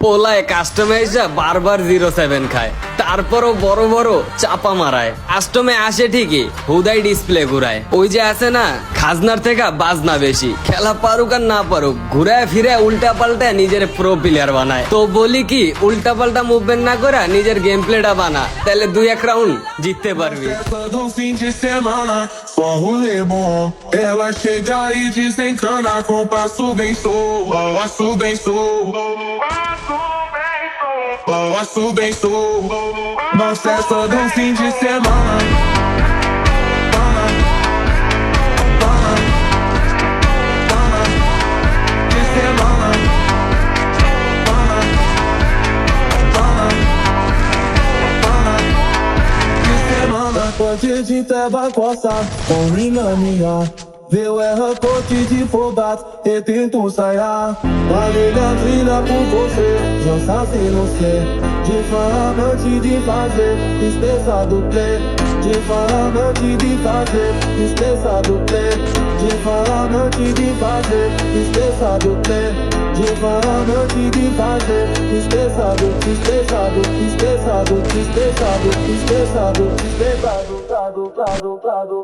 পোলায় কাস্টমাইজরা বারবার 07 খায়, তারপরও বড় বড় চাপা মারায়। কাস্টমে আসে ঠিকই, হুদাই ডিসপ্লে ঘুরায়। ওই যে আছে না, খাজনার থেকে বাজনা বেশি। খেলা পারুক আর না পারুক, ঘুরায় ফিরে উল্টা পাল্টা নিজের প্রো প্লেয়ার বানায়। তো বলি কি, উল্টা পাল্টা মুভমেন্ট না করে নিজের গেম প্লেটা বানা, তাহলে 2-1 রাউন্ড জিততে পারবি। Do fim de semana, só rolê bom. Ela chega e desencana com passo bem solto. Passo bem solto. Passo bem solto. Nós festa do fim de semana. De semana. Pode de tabacossa, com rinamia. Veu erra corte de fobat, e tento saiar. Valeu trilha por você, já sabe no ser. De falante de fazer, espessa do play. De falante de fazer, espessa do play. De falante de fazer, espessa do play. De falante de fazer, espessa do, espessa do, espessa do, espessa do, espessa do, espessa do,